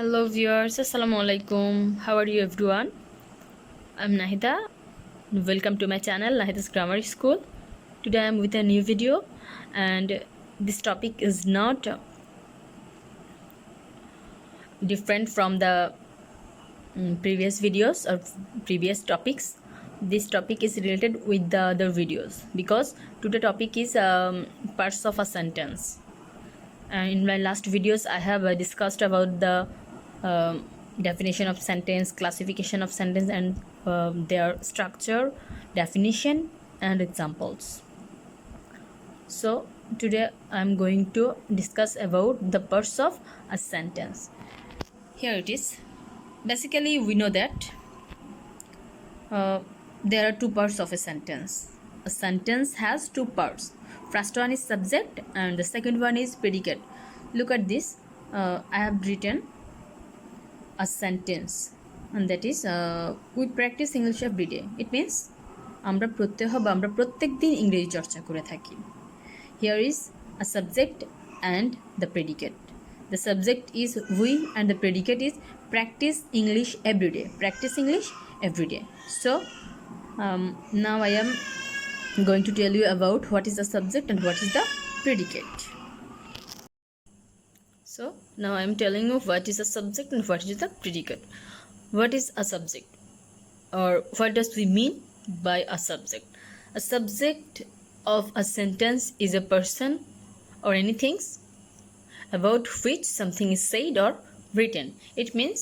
Hello viewers, Assalamu alaikum. How are you everyone? I'm Nahida. Welcome to my channel Nahida's Grammar School. Today I'm with a new video and this topic is not different from the previous videos or previous topics. This topic is related with the other videos because today topic is parts of a sentence. In my last videos I have discussed about the definition of sentence, classification of sentence, and their structure, definition, and examples. So today I'm going to discuss about the parts of a sentence. Here it is. Basically we know that there are two parts of a sentence. A sentence has two parts. First one is subject and the second one is predicate. Look at this. I have written a sentence and that is we practice English every day. It means আমরা প্রত্যহ বা আমরা প্রত্যেকদিন ইংরেজি চর্চা করে থাকি. Here is a subject and the predicate. The subject is we and the predicate is practice English every day. Practice English every day. So now I am going to tell you about what is the subject and what is the predicate. So now I am telling you what is a subject and what is the predicate. What is a subject, or what does we mean by a subject? A subject of a sentence is a person or anything about which something is said or written. It means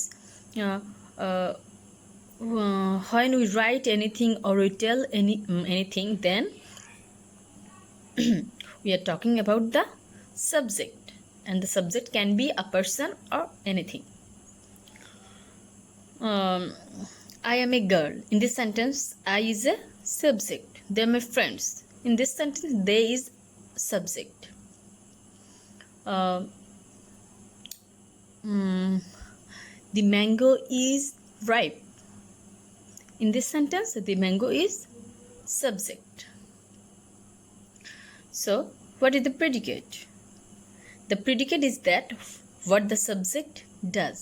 when we write anything or we tell anything, then we are talking about the subject, and the subject can be a person or anything. I am a girl. In this sentence, I is a subject. They are my friends. In this sentence, they is subject. The mango is ripe. In this sentence, the mango is subject. So, what is the predicate? The predicate is that what the subject does.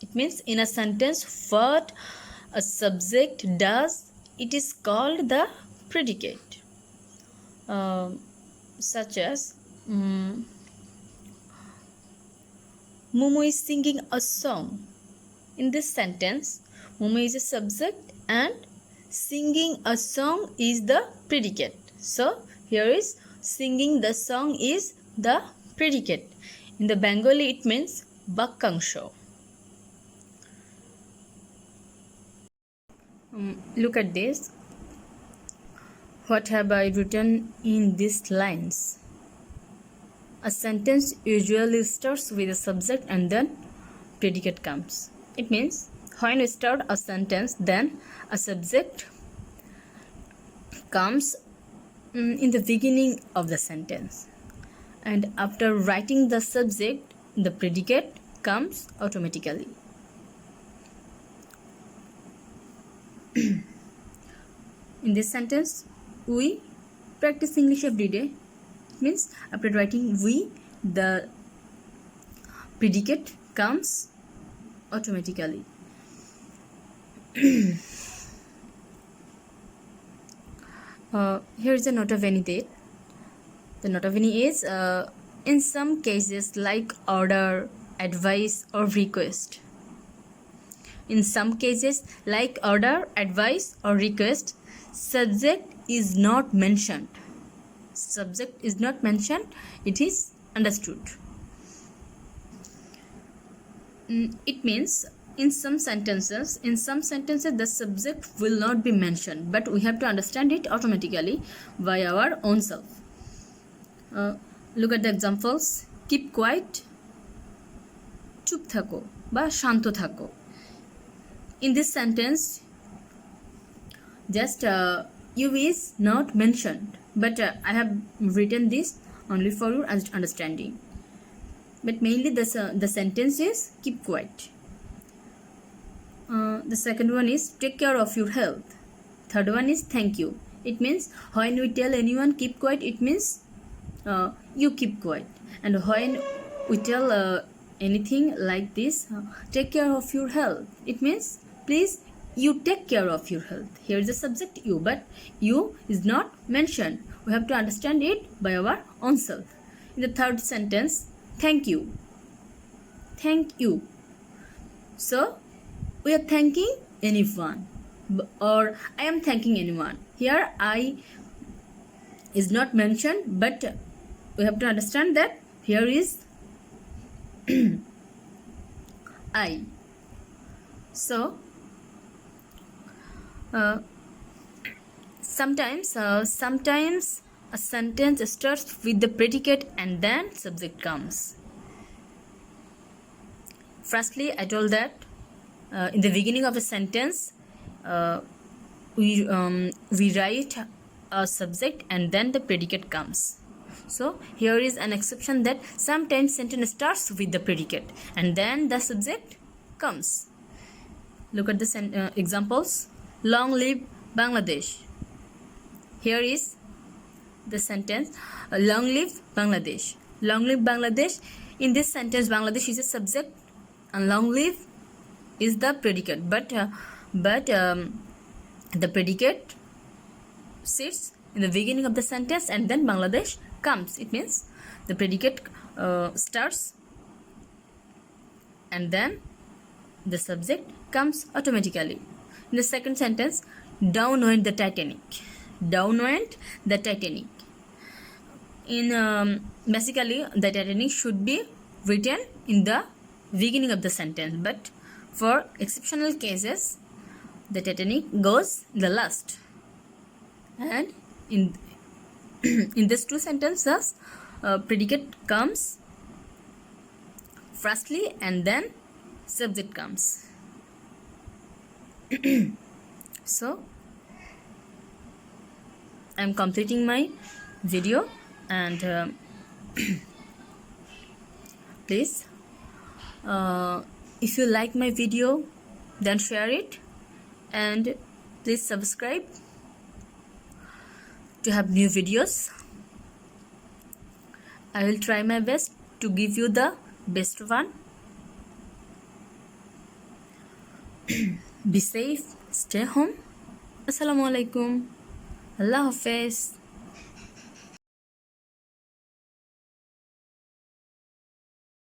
It means in a sentence what a subject does, it is called the predicate. Such as Momo is singing a song. In this sentence, Momo is a subject and singing a song is the predicate. So here is singing the song is the predicate. In the Bengali it means bakangsho. Look at this. What have I written in these lines? A sentence usually starts with a subject and then predicate comes. It means when we start a sentence, then a subject comes in the beginning of the sentence, and after writing the subject, the predicate comes automatically. In this sentence, we practice English every day. It means after writing we, the predicate comes automatically. Here is a note of any date. The note of any is in some cases like order, advice, or request. In some cases like order, advice, or request, subject is not mentioned. Subject is not mentioned, it is understood. It means in some sentences the subject will not be mentioned, but we have to understand it automatically by our own self. Look at the examples. Keep quiet, চুপ থাকো বা শান্ত থাকো. In this sentence, just you is not mentioned, but I have written this only for your understanding. But mainly the sentence is keep quiet. The second one is take care of your health. Third one is thank you. It means when we tell anyone keep quiet, it means you keep quiet. And when we tell anything like this, take care of your health. It means please you take care of your health. Here is the subject you, but you is not mentioned. We have to understand it by our own self. In the third sentence, thank you. Thank you. So we are thanking anyone, or I am thanking anyone. Here I is not mentioned, but we have to understand that here is I. So sometimes a sentence starts with the predicate and then subject comes. Firstly, I told that in the beginning of a sentence we write a subject and then the predicate comes. So here is an exception that sometimes sentence starts with the predicate and then the subject comes. Look at the examples. Long live Bangladesh. Here is the sentence, long live Bangladesh. Long live Bangladesh. In this sentence, Bangladesh is a subject and long live is the predicate, but the predicate sits in the beginning of the sentence and then Bangladesh comes. It means the predicate starts and then the subject comes automatically. In the second sentence, down went the Titanic. Down went the Titanic. In basically the Titanic should be written in the beginning of the sentence, but for exceptional cases the Titanic goes in the last. And in in these two sentences, predicate comes firstly and then subject comes. So I am completing my video, and please if you like my video, then share it, and please subscribe to have new videos. I will try my best to give you the best one. Be safe, stay home. Assalamualaikum. Allah Hafiz.